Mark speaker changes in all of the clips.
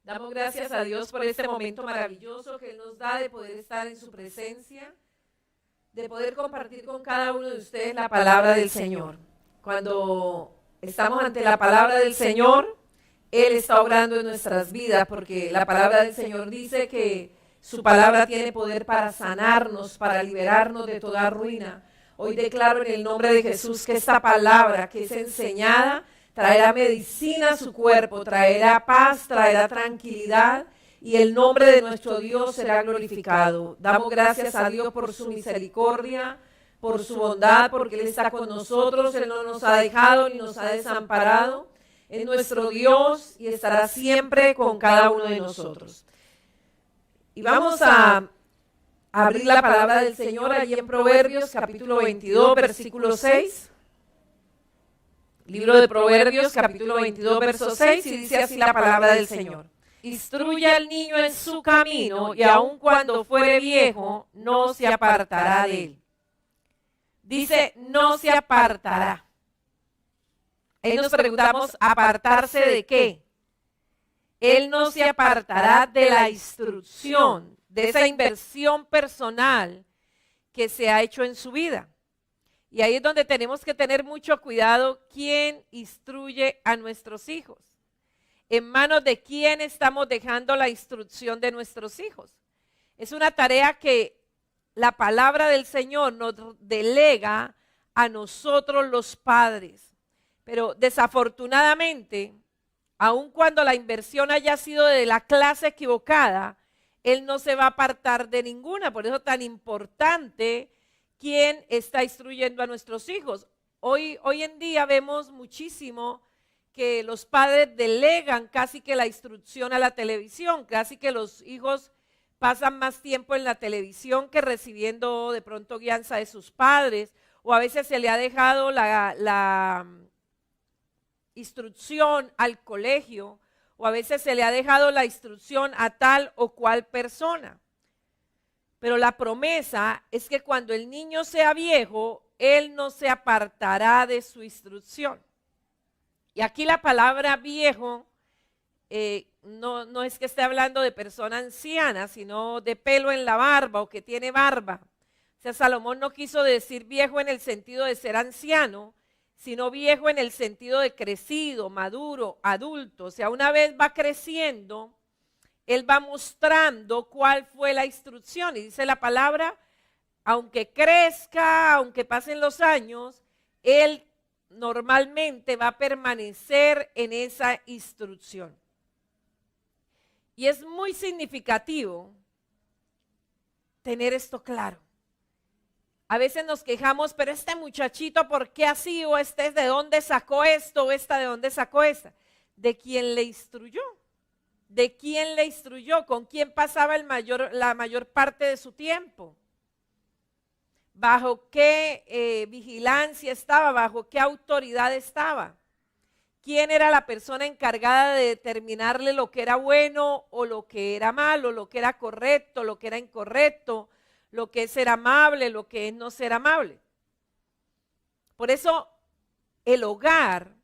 Speaker 1: Damos gracias a Dios por este momento maravilloso que Él nos da de poder estar en su presencia, de poder compartir con cada uno de ustedes la palabra del Señor. Cuando estamos ante la palabra del Señor, Él está obrando en nuestras vidas, porque la palabra del Señor dice que su palabra tiene poder para sanarnos, para liberarnos de toda ruina. Hoy declaro en el nombre de Jesús que esta palabra que es enseñada traerá medicina a su cuerpo, traerá paz, traerá tranquilidad y el nombre de nuestro Dios será glorificado. Damos gracias a Dios por su misericordia, por su bondad, porque Él está con nosotros, Él no nos ha dejado ni nos ha desamparado. Es nuestro Dios y estará siempre con cada uno de nosotros. Y vamos a abrir la palabra del Señor allí en Proverbios capítulo 22, versículo 6. Libro de Proverbios, capítulo 22, verso 6, y dice así la palabra del Señor. Instruye al niño en su camino, y aun cuando fuere viejo, no se apartará de él. Dice, no se apartará. Ahí nos preguntamos, ¿apartarse de qué? Él no se apartará de la instrucción, de esa inversión personal que se ha hecho en su vida. Y ahí es donde tenemos que tener mucho cuidado quién instruye a nuestros hijos. En manos de quién estamos dejando la instrucción de nuestros hijos. Es una tarea que la palabra del Señor nos delega a nosotros los padres. Pero desafortunadamente, aun cuando la inversión haya sido de la clase equivocada, Él no se va a apartar de ninguna. Por eso es tan importante quién está instruyendo a nuestros hijos. Hoy en día vemos muchísimo que los padres delegan casi que la instrucción a la televisión, casi que los hijos pasan más tiempo en la televisión que recibiendo de pronto guianza de sus padres, o a veces se le ha dejado la instrucción al colegio, o a veces se le ha dejado la instrucción a tal o cual persona. Pero la promesa es que cuando el niño sea viejo, él no se apartará de su instrucción. Y aquí la palabra viejo no es que esté hablando de persona anciana, sino de pelo en la barba o que tiene barba. O sea, Salomón no quiso decir viejo en el sentido de ser anciano, sino viejo en el sentido de crecido, maduro, adulto. O sea, una vez va creciendo, Él va mostrando cuál fue la instrucción. Y dice la palabra, aunque crezca, aunque pasen los años, Él normalmente va a permanecer en esa instrucción. Y es muy significativo tener esto claro. A veces nos quejamos, pero este muchachito, ¿por qué así? O este, ¿de dónde sacó esto? O esta, ¿de dónde sacó esta? De quien le instruyó. ¿De quién le instruyó? ¿Con quién pasaba la mayor parte de su tiempo? ¿Bajo qué vigilancia estaba? ¿Bajo qué autoridad estaba? ¿Quién era la persona encargada de determinarle lo que era bueno o lo que era malo, lo que era correcto, lo que era incorrecto, lo que es ser amable, lo que es no ser amable? Por eso el hogar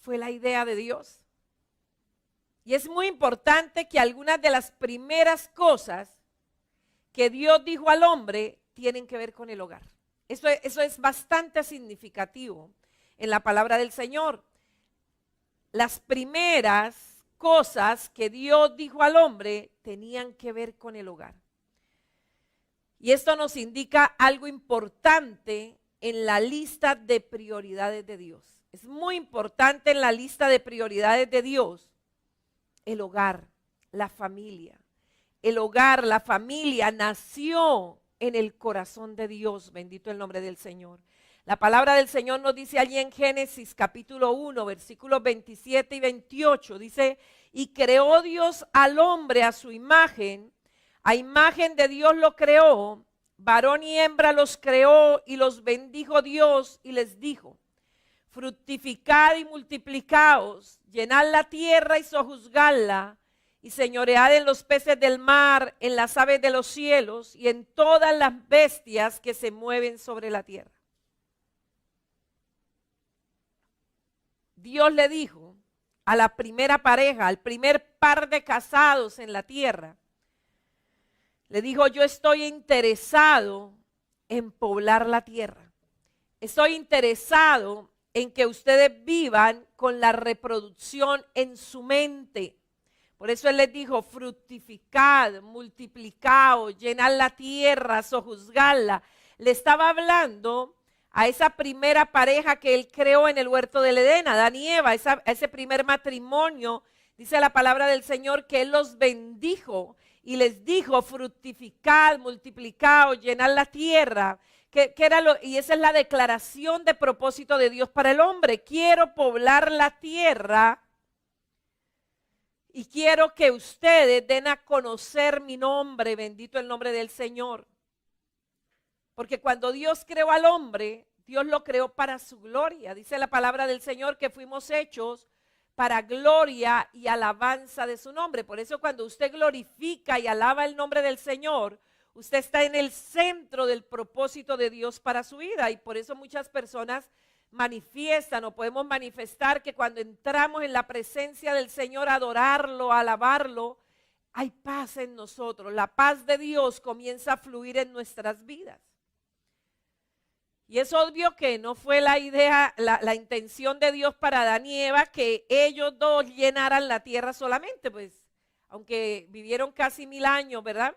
Speaker 1: fue la idea de Dios. Y es muy importante que algunas de las primeras cosas que Dios dijo al hombre tienen que ver con el hogar. Eso es bastante significativo en la palabra del Señor. Las primeras cosas que Dios dijo al hombre tenían que ver con el hogar. Y esto nos indica algo importante en la lista de prioridades de Dios. Es muy importante en la lista de prioridades de Dios el hogar, la familia. El hogar, la familia nació en el corazón de Dios, bendito el nombre del Señor. La palabra del Señor nos dice allí en Génesis capítulo 1, versículos 27 y 28, dice, y creó Dios al hombre a su imagen, a imagen de Dios lo creó, varón y hembra los creó y los bendijo Dios y les dijo, fructificad y multiplicaos, llenad la tierra y sojuzgadla, y señoread en los peces del mar, en las aves de los cielos y en todas las bestias que se mueven sobre la tierra. Dios le dijo a la primera pareja, al primer par de casados en la tierra. Le dijo, yo estoy interesado en poblar la tierra. Estoy interesado en que ustedes vivan con la reproducción en su mente. Por eso él les dijo, fructificad, multiplicaos, llenad la tierra, sojuzgadla. Le estaba hablando a esa primera pareja que él creó en el huerto del Edén, Adán y Eva, a ese primer matrimonio. Dice la palabra del Señor que él los bendijo y les dijo, fructificad, multiplicaos, llenad la tierra. Y esa es la declaración de propósito de Dios para el hombre. Quiero poblar la tierra y quiero que ustedes den a conocer mi nombre, bendito el nombre del Señor. Porque cuando Dios creó al hombre, Dios lo creó para su gloria. Dice la palabra del Señor que fuimos hechos para gloria y alabanza de su nombre. Por eso cuando usted glorifica y alaba el nombre del Señor, usted está en el centro del propósito de Dios para su vida. Y por eso muchas personas manifiestan o podemos manifestar que cuando entramos en la presencia del Señor a adorarlo, a alabarlo, hay paz en nosotros. La paz de Dios comienza a fluir en nuestras vidas. Y es obvio que no fue la idea, la intención de Dios para Adán y Eva que ellos dos llenaran la tierra solamente, pues, aunque vivieron casi 1000 años, ¿verdad?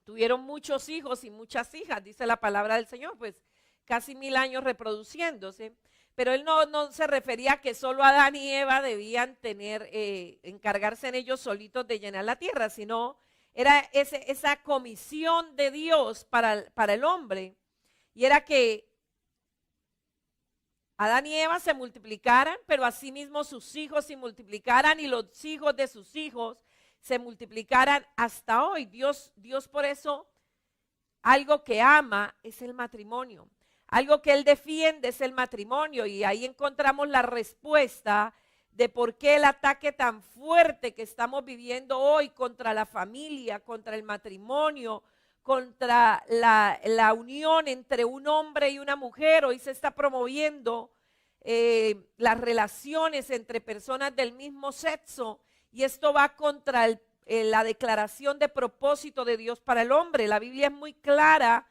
Speaker 1: Tuvieron muchos hijos y muchas hijas, dice la palabra del Señor, pues, casi 1000 años reproduciéndose. Pero él no se refería a que solo Adán y Eva debían encargarse en ellos solitos de llenar la tierra, sino era esa comisión de Dios para el hombre, y era que Adán y Eva se multiplicaran, pero asimismo sus hijos se multiplicaran y los hijos de sus hijos se multiplicaran hasta hoy. Dios por eso, algo que ama es el matrimonio, algo que Él defiende es el matrimonio, y ahí encontramos la respuesta de por qué el ataque tan fuerte que estamos viviendo hoy contra la familia, contra el matrimonio, contra la unión entre un hombre y una mujer. Hoy se está promoviendo las relaciones entre personas del mismo sexo, y esto va contra la declaración de propósito de Dios para el hombre. La Biblia es muy clara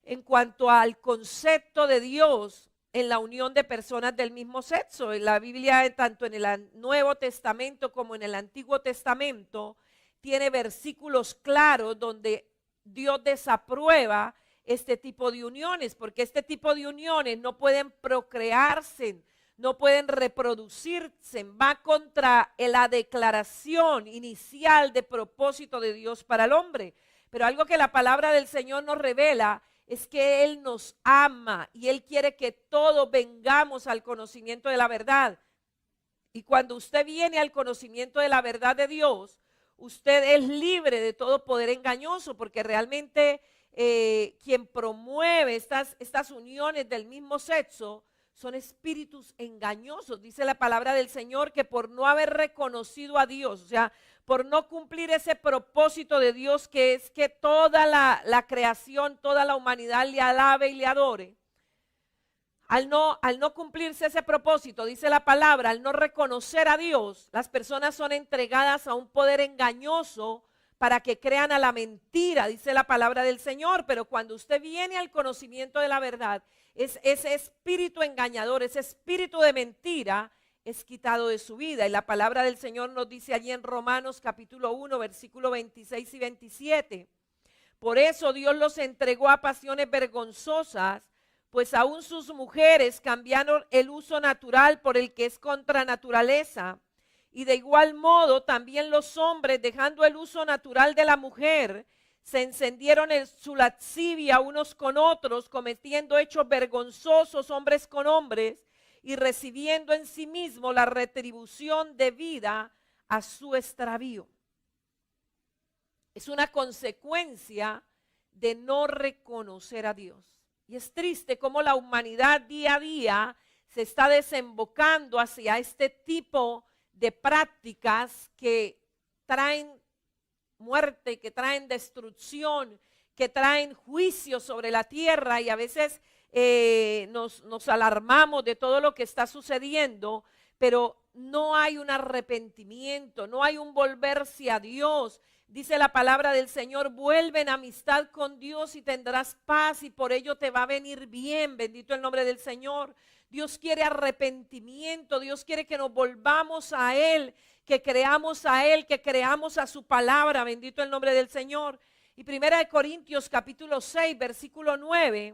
Speaker 1: en cuanto al concepto de Dios en la unión de personas del mismo sexo. En la Biblia, tanto en el Nuevo Testamento como en el Antiguo Testamento, tiene versículos claros donde Dios desaprueba este tipo de uniones, porque este tipo de uniones no pueden procrearse, no pueden reproducirse, va contra la declaración inicial de propósito de Dios para el hombre. Pero algo que la palabra del Señor nos revela es que Él nos ama y Él quiere que todos vengamos al conocimiento de la verdad. Y cuando usted viene al conocimiento de la verdad de Dios, usted es libre de todo poder engañoso, porque realmente quien promueve estas uniones del mismo sexo son espíritus engañosos. Dice la palabra del Señor que por no haber reconocido a Dios, o sea, por no cumplir ese propósito de Dios, que es que toda la creación, toda la humanidad le alabe y le adore, al no cumplirse ese propósito, dice la palabra, al no reconocer a Dios, las personas son entregadas a un poder engañoso para que crean a la mentira, dice la palabra del Señor. Pero cuando usted viene al conocimiento de la verdad, ese espíritu engañador, ese espíritu de mentira es quitado de su vida. Y la palabra del Señor nos dice allí en Romanos capítulo 1, versículo 26 y 27. Por eso Dios los entregó a pasiones vergonzosas, pues aún sus mujeres cambiaron el uso natural por el que es contra naturaleza. Y de igual modo también los hombres, dejando el uso natural de la mujer, se encendieron en su lascivia unos con otros, cometiendo hechos vergonzosos hombres con hombres, y recibiendo en sí mismo la retribución debida a su extravío. Es una consecuencia de no reconocer a Dios. Y es triste cómo la humanidad día a día se está desembocando hacia este tipo de prácticas que traen muerte, que traen destrucción, que traen juicio sobre la tierra y a veces nos alarmamos de todo lo que está sucediendo, pero no hay un arrepentimiento, no hay un volverse a Dios. Dice la palabra del Señor, vuelve en amistad con Dios y tendrás paz y por ello te va a venir bien. Bendito el nombre del Señor. Dios quiere arrepentimiento, Dios quiere que nos volvamos a Él, que creamos a Él, que creamos a su palabra. Bendito el nombre del Señor. Y 1 Corintios capítulo 6, versículo 9.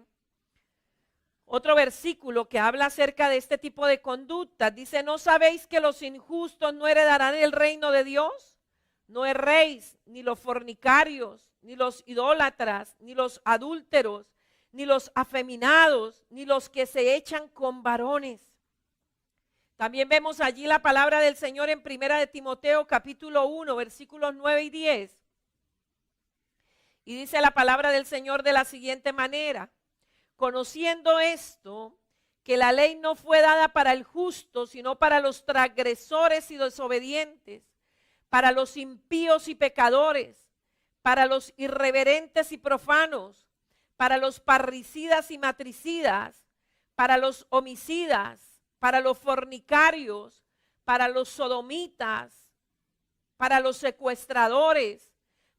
Speaker 1: Otro versículo que habla acerca de este tipo de conductas. Dice, ¿no sabéis que los injustos no heredarán el reino de Dios? No erréis, ni los fornicarios, ni los idólatras, ni los adúlteros, ni los afeminados, ni los que se echan con varones. También vemos allí la palabra del Señor en 1 de Timoteo capítulo 1, versículos 9 y 10. Y dice la palabra del Señor de la siguiente manera. Conociendo esto, que la ley no fue dada para el justo, sino para los transgresores y desobedientes, para los impíos y pecadores, para los irreverentes y profanos, para los parricidas y matricidas, para los homicidas, para los fornicarios, para los sodomitas, para los secuestradores,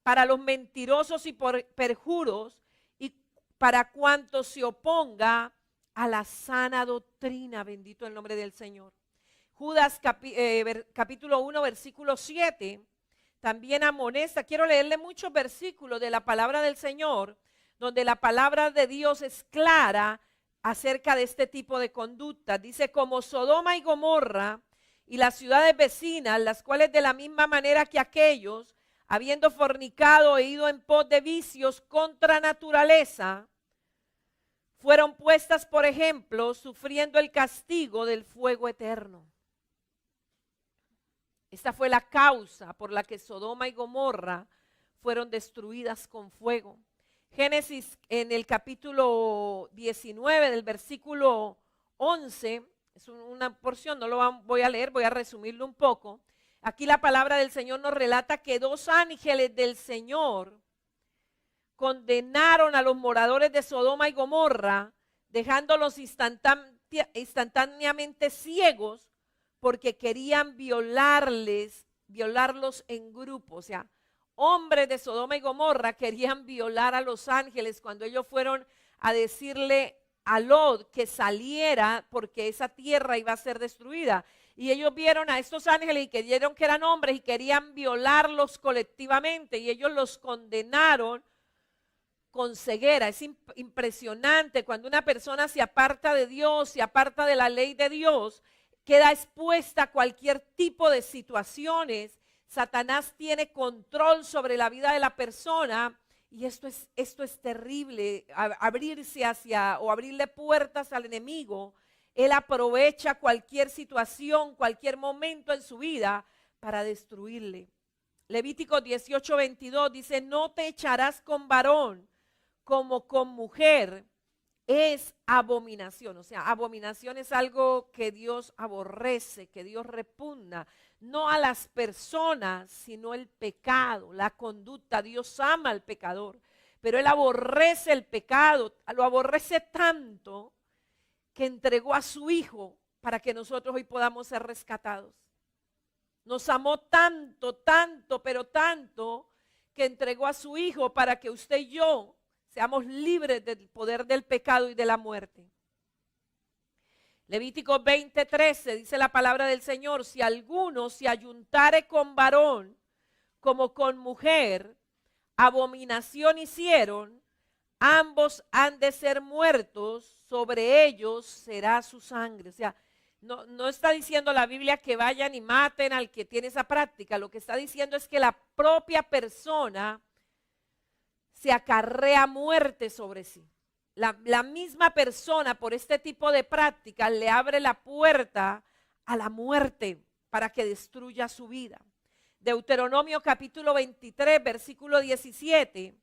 Speaker 1: para los mentirosos y perjuros, para cuanto se oponga a la sana doctrina. Bendito el nombre del Señor. Judas capítulo 1, versículo 7, también amonesta. Quiero leerle muchos versículos de la palabra del Señor, donde la palabra de Dios es clara acerca de este tipo de conducta. Dice, como Sodoma y Gomorra y las ciudades vecinas, las cuales de la misma manera que aquellos, habiendo fornicado e ido en pos de vicios contra naturaleza, fueron puestas por ejemplo, sufriendo el castigo del fuego eterno. Esta fue la causa por la que Sodoma y Gomorra fueron destruidas con fuego. Génesis en el capítulo 19 del versículo 11, es una porción, no lo voy a leer, voy a resumirlo un poco. Aquí la palabra del Señor nos relata que dos ángeles del Señor condenaron a los moradores de Sodoma y Gomorra, dejándolos instantáneamente ciegos porque querían violarlos en grupo. O sea, hombres de Sodoma y Gomorra querían violar a los ángeles cuando ellos fueron a decirle a Lot que saliera porque esa tierra iba a ser destruida. Y ellos vieron a estos ángeles y creyeron que eran hombres y querían violarlos colectivamente y ellos los condenaron con ceguera. Es impresionante cuando una persona se aparta de Dios, se aparta de la ley de Dios, queda expuesta a cualquier tipo de situaciones. Satanás tiene control sobre la vida de la persona y esto es terrible, abrirse hacia o abrirle puertas al enemigo. Él aprovecha cualquier situación, cualquier momento en su vida para destruirle. Levítico 18:22 dice, no te echarás con varón como con mujer, es abominación. O sea, abominación es algo que Dios aborrece, que Dios repugna. No a las personas, sino el pecado, la conducta. Dios ama al pecador, pero Él aborrece el pecado, lo aborrece tanto que entregó a su Hijo para que nosotros hoy podamos ser rescatados. Nos amó tanto, tanto, pero tanto, que entregó a su Hijo para que usted y yo seamos libres del poder del pecado y de la muerte. Levítico 20:13 dice la palabra del Señor, si alguno se ayuntare con varón como con mujer, abominación hicieron, ambos han de ser muertos, sobre ellos será su sangre. O sea, no está diciendo la Biblia que vayan y maten al que tiene esa práctica. Lo que está diciendo es que la propia persona se acarrea muerte sobre sí. La misma persona por este tipo de práctica le abre la puerta a la muerte para que destruya su vida. Deuteronomio capítulo 23, versículo 17.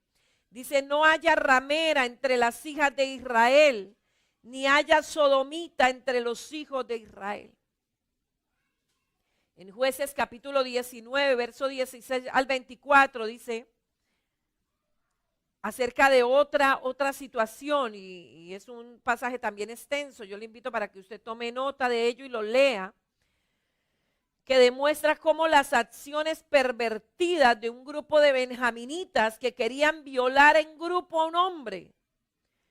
Speaker 1: Dice, no haya ramera entre las hijas de Israel, ni haya sodomita entre los hijos de Israel. En Jueces capítulo 19, verso 16 al 24 dice, acerca de otra situación, y es un pasaje también extenso. Yo le invito para que usted tome nota de ello y lo lea, que demuestra cómo las acciones pervertidas de un grupo de benjaminitas que querían violar en grupo a un hombre,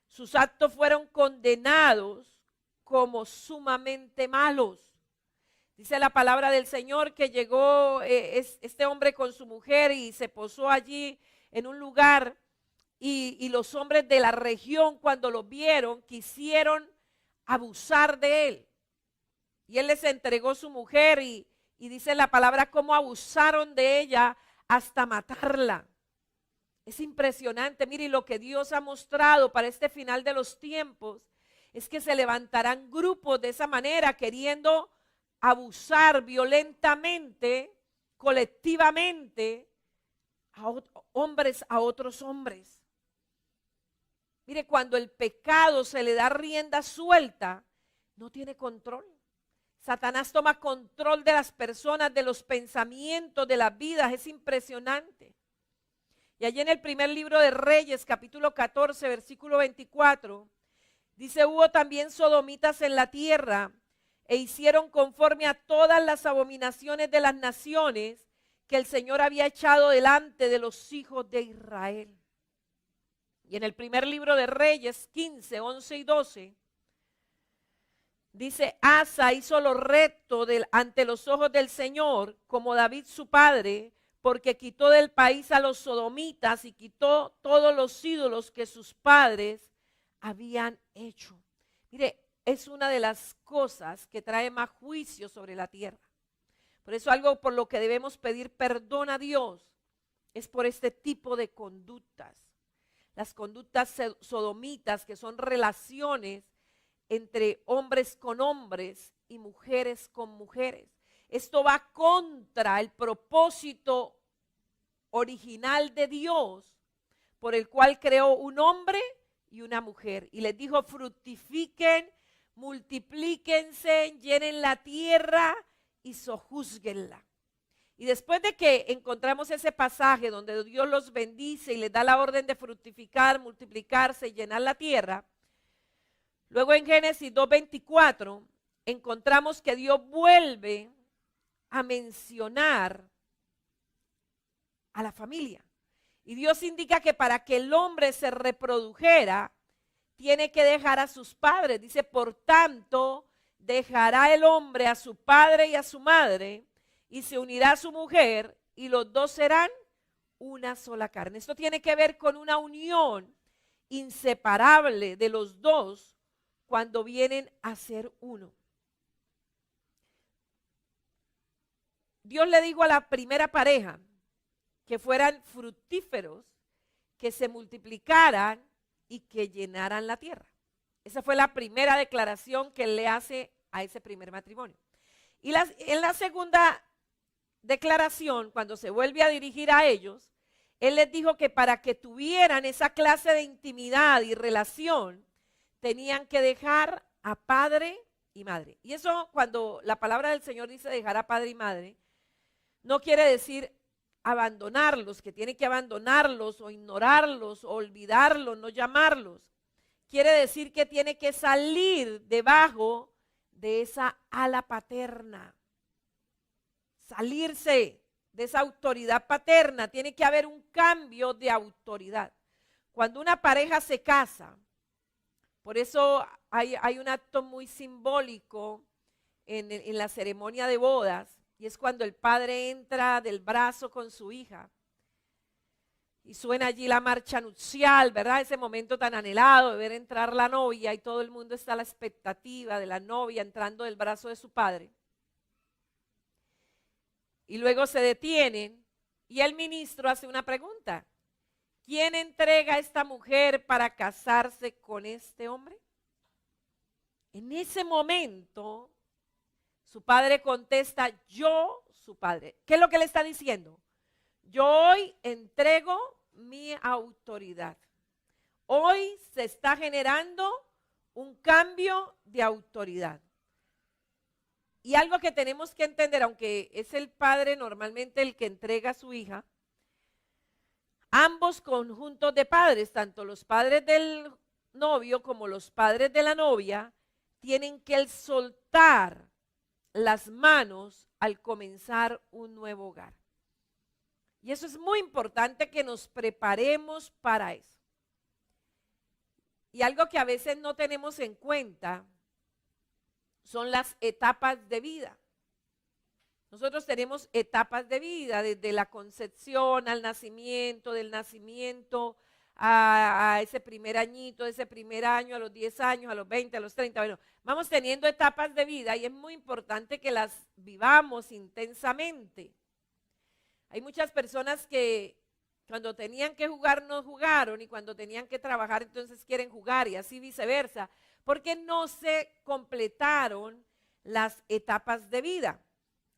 Speaker 1: sus actos fueron condenados como sumamente malos. Dice la palabra del Señor que llegó este hombre con su mujer y se posó allí en un lugar, y los hombres de la región, cuando lo vieron, quisieron abusar de él. Y él les entregó su mujer, y dice la palabra cómo abusaron de ella hasta matarla. Es impresionante. Mire, lo que Dios ha mostrado para este final de los tiempos es que se levantarán grupos de esa manera, queriendo abusar violentamente, colectivamente, a hombres a otros hombres. Mire, cuando el pecado se le da rienda suelta, no tiene control. Satanás toma control de las personas, de los pensamientos, de las vidas. Es impresionante. Y allí en el primer libro de Reyes, capítulo 14, versículo 24, dice: hubo también sodomitas en la tierra, e hicieron conforme a todas las abominaciones de las naciones que el Señor había echado delante de los hijos de Israel. Y en el primer libro de Reyes 15, 11 y 12, dice: Asa hizo lo recto ante los ojos del Señor, como David su padre, porque quitó del país a los sodomitas y quitó todos los ídolos que sus padres habían hecho. Mire, es una de las cosas que trae más juicio sobre la tierra. Por eso algo por lo que debemos pedir perdón a Dios es por este tipo de conductas. Las conductas sodomitas, que son relaciones entre hombres con hombres y mujeres con mujeres. Esto va contra el propósito original de Dios, por el cual creó un hombre y una mujer. Y les dijo: fructifiquen, multiplíquense, llenen la tierra y sojúzguenla. Y después de que encontramos ese pasaje donde Dios los bendice y les da la orden de fructificar, multiplicarse y llenar la tierra, luego en Génesis 2:24 encontramos que Dios vuelve a mencionar a la familia. Y Dios indica que para que el hombre se reprodujera, tiene que dejar a sus padres. Dice: por tanto, dejará el hombre a su padre y a su madre, y se unirá a su mujer, y los dos serán una sola carne. Esto tiene que ver con una unión inseparable de los dos cuando vienen a ser uno. Dios le dijo a la primera pareja que fueran fructíferos, que se multiplicaran y que llenaran la tierra. Esa fue la primera declaración que él le hace a ese primer matrimonio. Y en la segunda declaración, cuando se vuelve a dirigir a ellos, él les dijo que para que tuvieran esa clase de intimidad y relación, tenían que dejar a padre y madre. Y eso, cuando la palabra del Señor dice dejar a padre y madre, no quiere decir abandonarlos, que tiene que abandonarlos o ignorarlos o olvidarlos, no llamarlos. Quiere decir que tiene que salir debajo de esa ala paterna, salirse de esa autoridad paterna. Tiene que haber un cambio de autoridad. Cuando una pareja se casa, por eso hay un acto muy simbólico en la ceremonia de bodas, y es cuando el padre entra del brazo con su hija y suena allí la marcha nupcial, ¿verdad? Ese momento tan anhelado de ver entrar la novia, y todo el mundo está a la expectativa de la novia entrando del brazo de su padre. Y luego se detienen y el ministro hace una pregunta: ¿quién entrega a esta mujer para casarse con este hombre? En ese momento, su padre contesta: yo, su padre. ¿Qué es lo que le está diciendo? Yo hoy entrego mi autoridad. Hoy se está generando un cambio de autoridad. Y algo que tenemos que entender, aunque es el padre normalmente el que entrega a su hija, ambos conjuntos de padres, tanto los padres del novio como los padres de la novia, tienen que soltar las manos al comenzar un nuevo hogar. Y eso es muy importante, que nos preparemos para eso. Y algo que a veces no tenemos en cuenta son las etapas de vida. Nosotros tenemos etapas de vida, desde la concepción al nacimiento, del nacimiento a ese primer añito, ese primer año, a los 10 años, a los 20, a los 30. Bueno, vamos teniendo etapas de vida y es muy importante que las vivamos intensamente. Hay muchas personas que cuando tenían que jugar no jugaron, y cuando tenían que trabajar entonces quieren jugar, y así viceversa, porque no se completaron las etapas de vida.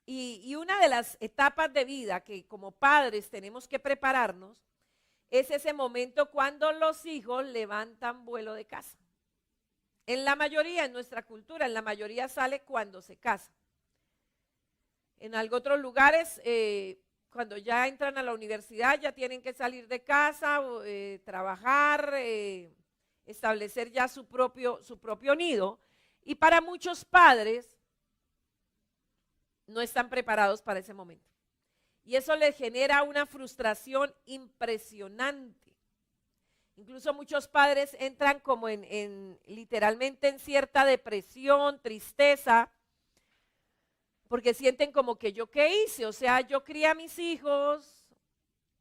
Speaker 1: Y una de las etapas de vida que como padres tenemos que prepararnos es ese momento cuando los hijos levantan vuelo de casa. En la mayoría, en nuestra cultura, en la mayoría sale cuando se casan. En otros lugares, cuando ya entran a la universidad, ya tienen que salir de casa, trabajar, establecer ya su propio nido. Y para muchos padres no están preparados para ese momento. Y eso les genera una frustración impresionante. Incluso muchos padres entran como literalmente en cierta depresión, tristeza, porque sienten como que yo qué hice, o sea, yo crié a mis hijos,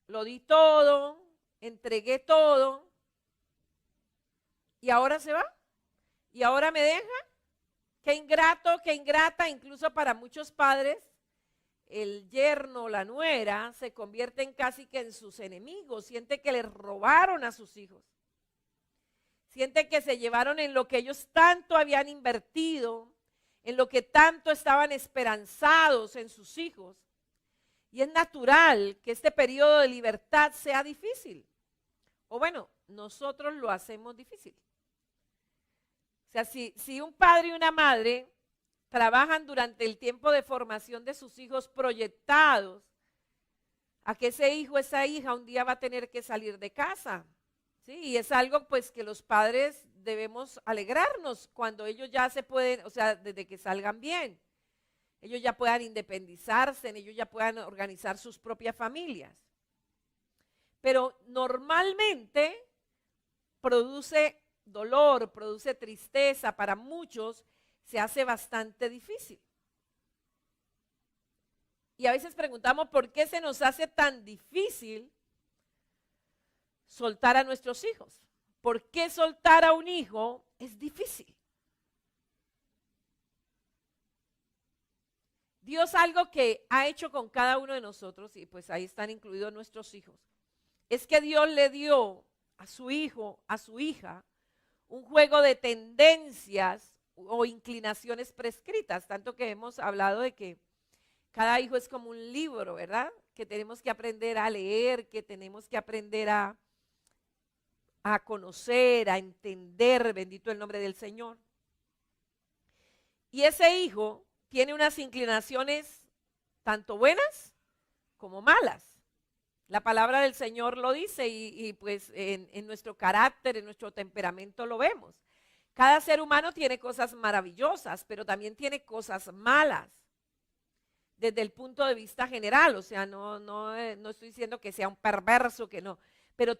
Speaker 1: lo di todo, entregué todo, y ahora se va, y ahora me deja. Qué ingrato, qué ingrata. Incluso para muchos padres, el yerno o la nuera se convierten casi que en sus enemigos. Sienten que les robaron a sus hijos. Sienten que se llevaron en lo que ellos tanto habían invertido, en lo que tanto estaban esperanzados en sus hijos. Y es natural que este periodo de libertad sea difícil. O bueno, nosotros lo hacemos difícil. O sea, si un padre y una madre trabajan durante el tiempo de formación de sus hijos proyectados a que ese hijo, esa hija un día va a tener que salir de casa, ¿sí? Y es algo pues que los padres debemos alegrarnos cuando ellos ya se pueden, o sea, desde que salgan bien, ellos ya puedan independizarse, ellos ya puedan organizar sus propias familias. Pero normalmente produce dolor, produce tristeza, para muchos se hace bastante difícil. Y a veces preguntamos por qué se nos hace tan difícil soltar a nuestros hijos. ¿Por qué soltar a un hijo es difícil? Dios algo que ha hecho con cada uno de nosotros, y pues ahí están incluidos nuestros hijos, es que Dios le dio a su hijo, a su hija, un juego de tendencias o inclinaciones prescritas, tanto que hemos hablado de que cada hijo es como un libro, ¿verdad? Que tenemos que aprender a leer, que tenemos que aprender a conocer, a entender, bendito el nombre del Señor. Y ese hijo tiene unas inclinaciones tanto buenas como malas. La palabra del Señor lo dice y pues en nuestro carácter, en nuestro temperamento lo vemos. Cada ser humano tiene cosas maravillosas, pero también tiene cosas malas desde el punto de vista general. O sea, no estoy diciendo que sea un perverso, que no, pero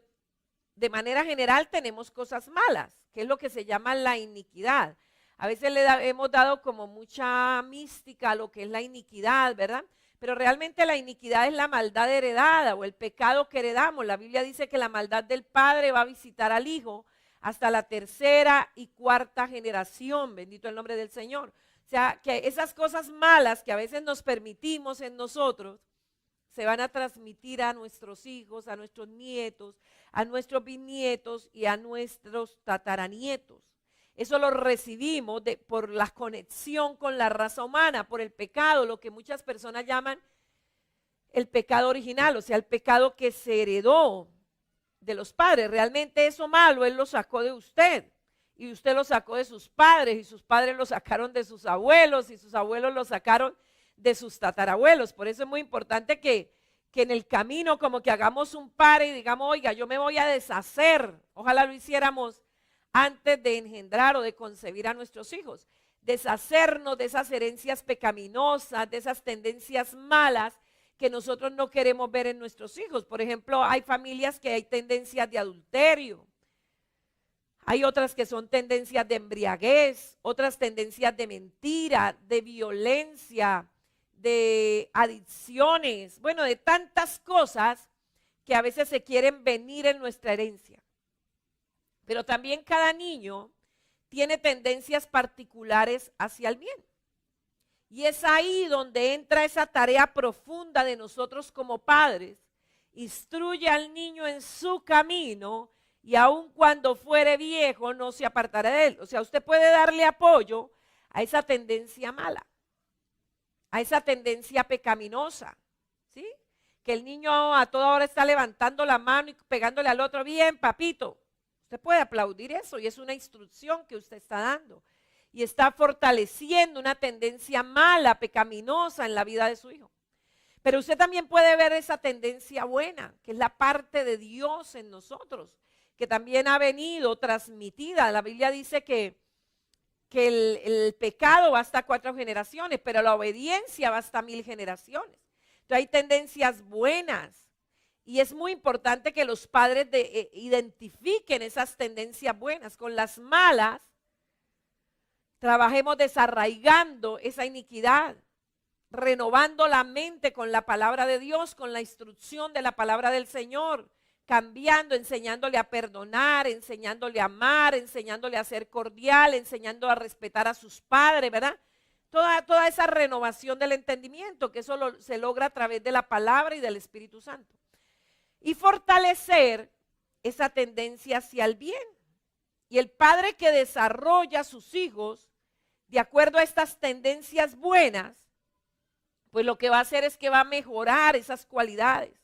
Speaker 1: de manera general tenemos cosas malas, que es lo que se llama la iniquidad. A veces hemos dado como mucha mística a lo que es la iniquidad, ¿verdad? Pero realmente la iniquidad es la maldad heredada o el pecado que heredamos. La Biblia dice que la maldad del padre va a visitar al hijo hasta la tercera y cuarta generación. Bendito el nombre del Señor. O sea, que esas cosas malas que a veces nos permitimos en nosotros se van a transmitir a nuestros hijos, a nuestros nietos, a nuestros bisnietos y a nuestros tataranietos. Eso lo recibimos por la conexión con la raza humana, por el pecado, lo que muchas personas llaman el pecado original, o sea, el pecado que se heredó de los padres. Realmente eso malo Él lo sacó de usted, y usted lo sacó de sus padres, y sus padres lo sacaron de sus abuelos, y sus abuelos lo sacaron de sus tatarabuelos. Por eso es muy importante que que en el camino como que hagamos un pare y digamos, oiga, yo me voy a deshacer. Ojalá lo hiciéramos antes de engendrar o de concebir a nuestros hijos. Deshacernos de esas herencias pecaminosas, de esas tendencias malas que nosotros no queremos ver en nuestros hijos. Por ejemplo, hay familias que hay tendencias de adulterio. Hay otras que son tendencias de embriaguez, otras tendencias de mentira, de violencia, de adicciones, bueno, de tantas cosas que a veces se quieren venir en nuestra herencia. Pero también cada niño tiene tendencias particulares hacia el bien. Y es ahí donde entra esa tarea profunda de nosotros como padres. Instruye al niño en su camino y aun cuando fuere viejo no se apartará de él. O sea, usted puede darle apoyo a esa tendencia mala, a esa tendencia pecaminosa, ¿sí? Que el niño a toda hora está levantando la mano y pegándole al otro, bien, papito. Usted puede aplaudir eso y es una instrucción que usted está dando. Y está fortaleciendo una tendencia mala, pecaminosa en la vida de su hijo. Pero usted también puede ver esa tendencia buena, que es la parte de Dios en nosotros, que también ha venido transmitida. La Biblia dice que el pecado va hasta 4 generaciones, pero la obediencia va hasta 1000 generaciones. Entonces hay tendencias buenas y es muy importante que los padres identifiquen esas tendencias buenas. Con las malas, trabajemos desarraigando esa iniquidad, renovando la mente con la palabra de Dios, con la instrucción de la palabra del Señor, cambiando, enseñándole a perdonar, enseñándole a amar, enseñándole a ser cordial, enseñando a respetar a sus padres, ¿verdad? Toda esa renovación del entendimiento, que eso se logra a través de la palabra y del Espíritu Santo. Y fortalecer esa tendencia hacia el bien. Y el padre que desarrolla a sus hijos de acuerdo a estas tendencias buenas, pues lo que va a hacer es que va a mejorar esas cualidades,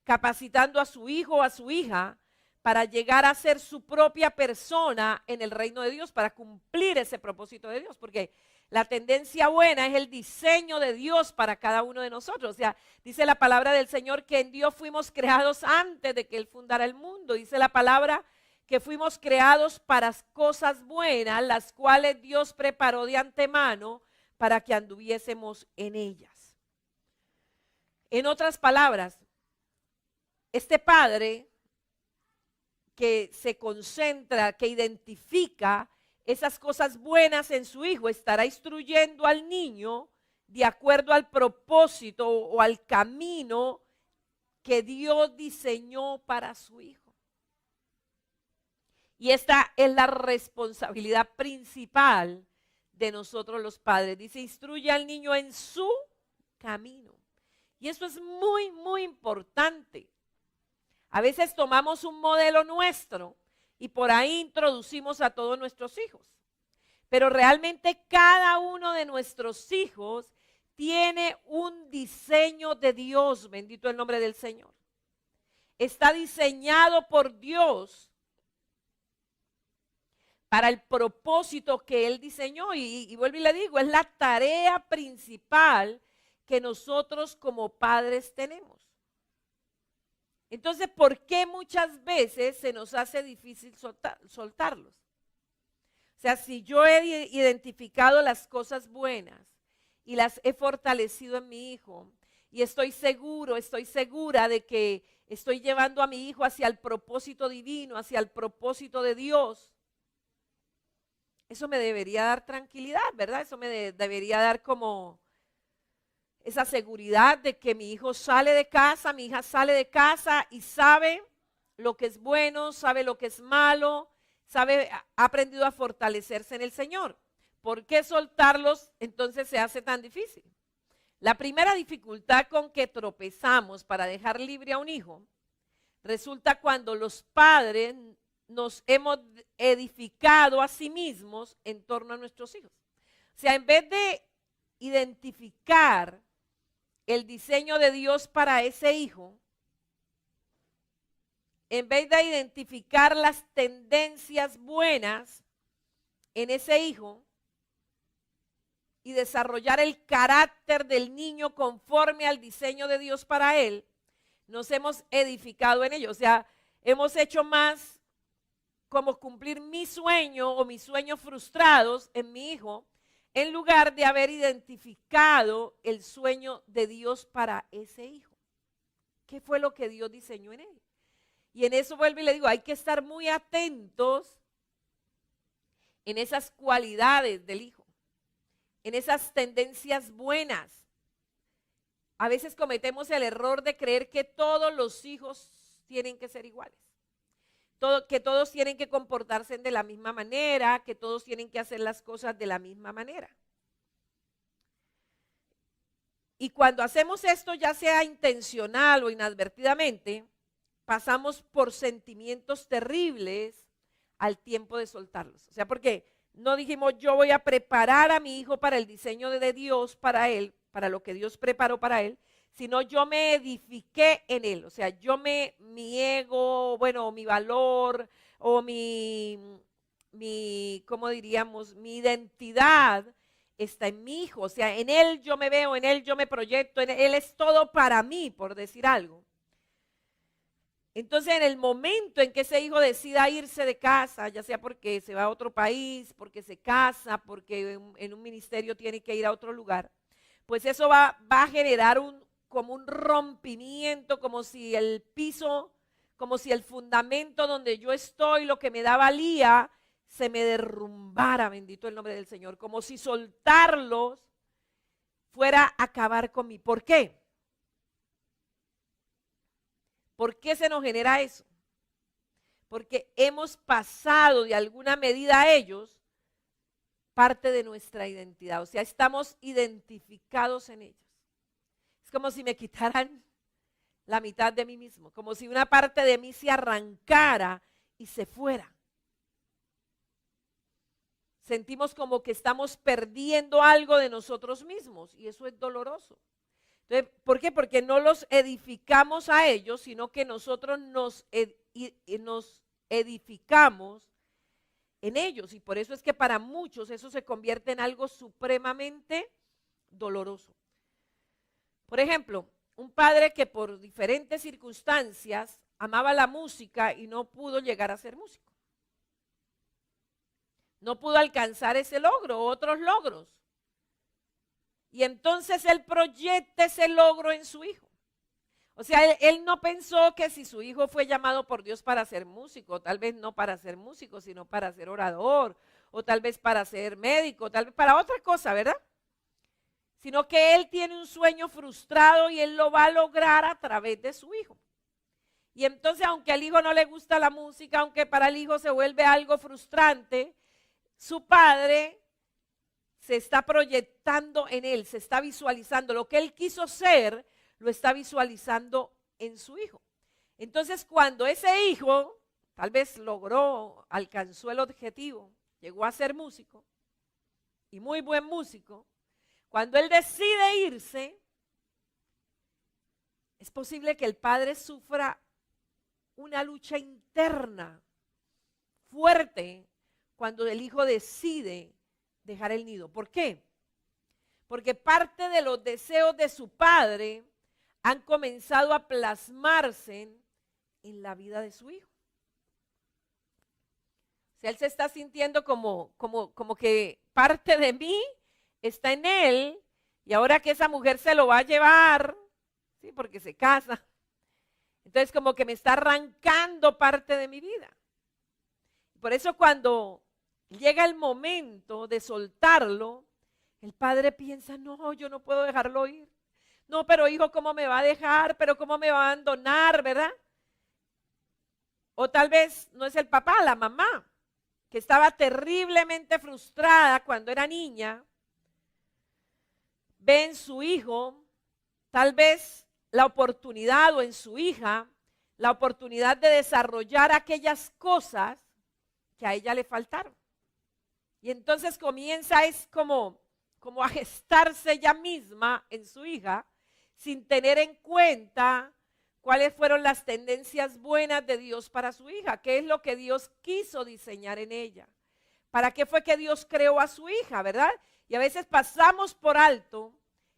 Speaker 1: capacitando a su hijo o a su hija para llegar a ser su propia persona en el reino de Dios, para cumplir ese propósito de Dios, porque la tendencia buena es el diseño de Dios para cada uno de nosotros. O sea, dice la palabra del Señor que en Dios fuimos creados antes de que Él fundara el mundo. Dice la palabra que fuimos creados para cosas buenas, las cuales Dios preparó de antemano para que anduviésemos en ellas. En otras palabras, este padre que se concentra, que identifica esas cosas buenas en su hijo, estará instruyendo al niño de acuerdo al propósito o al camino que Dios diseñó para su hijo. Y esta es la responsabilidad principal de nosotros los padres. Dice, instruye al niño en su camino. Y eso es muy, muy importante. A veces tomamos un modelo nuestro y por ahí introducimos a todos nuestros hijos. Pero realmente cada uno de nuestros hijos tiene un diseño de Dios, bendito el nombre del Señor. Está diseñado por Dios para el propósito que Él diseñó. Y vuelvo y le digo, es la tarea principal que nosotros como padres tenemos. Entonces, ¿por qué muchas veces se nos hace difícil soltarlos? O sea, si yo he identificado las cosas buenas y las he fortalecido en mi hijo, y estoy seguro, estoy segura de que estoy llevando a mi hijo hacia el propósito divino, hacia el propósito de Dios, eso me debería dar tranquilidad, ¿verdad? Eso me debería dar como esa seguridad de que mi hijo sale de casa, mi hija sale de casa y sabe lo que es bueno, sabe lo que es malo, ha aprendido a fortalecerse en el Señor. ¿Por qué soltarlos entonces se hace tan difícil? La primera dificultad con que tropezamos para dejar libre a un hijo resulta cuando los padres nos hemos edificado a sí mismos en torno a nuestros hijos. O sea, en vez de identificar el diseño de Dios para ese hijo, en vez de identificar las tendencias buenas en ese hijo, y desarrollar el carácter del niño conforme al diseño de Dios para él, nos hemos edificado en ello. O sea, hemos hecho más como cumplir mi sueño o mis sueños frustrados en mi hijo, en lugar de haber identificado el sueño de Dios para ese hijo. ¿Qué fue lo que Dios diseñó en él? Y en eso vuelvo y le digo, hay que estar muy atentos en esas cualidades del hijo, en esas tendencias buenas. A veces cometemos el error de creer que todos los hijos tienen que ser iguales, que todos tienen que comportarse de la misma manera, que todos tienen que hacer las cosas de la misma manera. Y cuando hacemos esto, ya sea intencional o inadvertidamente, pasamos por sentimientos terribles al tiempo de soltarlos. O sea, porque no dijimos yo voy a preparar a mi hijo para el diseño de Dios para él, para lo que Dios preparó para él, sino yo me edifiqué en él. O sea, mi ego, bueno, mi valor o ¿cómo diríamos? Mi identidad está en mi hijo. O sea, en él yo me veo, en él yo me proyecto, él es todo para mí, por decir algo. Entonces, en el momento en que ese hijo decida irse de casa, ya sea porque se va a otro país, porque se casa, porque en un ministerio tiene que ir a otro lugar, pues eso va a generar como un rompimiento, como si el piso, como si el fundamento donde yo estoy, lo que me da valía, se me derrumbara, bendito el nombre del Señor, como si soltarlos fuera a acabar con mí. ¿Por qué? ¿Por qué se nos genera eso? Porque hemos pasado de alguna medida a ellos parte de nuestra identidad. O sea, estamos identificados en ellos. Es como si me quitaran la mitad de mí mismo, como si una parte de mí se arrancara y se fuera. Sentimos como que estamos perdiendo algo de nosotros mismos y eso es doloroso. Entonces, ¿por qué? Porque no los edificamos a ellos, sino que nosotros nos edificamos en ellos. Y por eso es que para muchos eso se convierte en algo supremamente doloroso. Por ejemplo, un padre que por diferentes circunstancias amaba la música y no pudo llegar a ser músico. No pudo alcanzar ese logro, otros logros. Y entonces él proyecta ese logro en su hijo. O sea, él no pensó que si su hijo fue llamado por Dios para ser músico, tal vez no para ser músico, sino para ser orador, o tal vez para ser médico, tal vez para otra cosa, ¿verdad? Sino que él tiene un sueño frustrado y él lo va a lograr a través de su hijo. Y entonces, aunque al hijo no le gusta la música, aunque para el hijo se vuelve algo frustrante, su padre se está proyectando en él, se está visualizando. Lo que él quiso ser, lo está visualizando en su hijo. Entonces, cuando ese hijo tal vez alcanzó el objetivo, llegó a ser músico, y muy buen músico, cuando él decide irse, es posible que el padre sufra una lucha interna fuerte cuando el hijo decide dejar el nido. ¿Por qué? Porque parte de los deseos de su padre han comenzado a plasmarse en la vida de su hijo. O sea, él se está sintiendo como que parte de mí está en él y ahora que esa mujer se lo va a llevar, ¿sí? Porque se casa. Entonces como que me está arrancando parte de mi vida. Por eso cuando llega el momento de soltarlo, el padre piensa, no, yo no puedo dejarlo ir. No, pero hijo, ¿cómo me va a dejar? ¿Pero cómo me va a abandonar, verdad? O tal vez no es el papá, la mamá, que estaba terriblemente frustrada cuando era niña, ve en su hijo tal vez la oportunidad o en su hija la oportunidad de desarrollar aquellas cosas que a ella le faltaron. Y entonces comienza como a gestarse ella misma en su hija sin tener en cuenta cuáles fueron las tendencias buenas de Dios para su hija, qué es lo que Dios quiso diseñar en ella. ¿Para qué fue que Dios creó a su hija, verdad? Y a veces pasamos por alto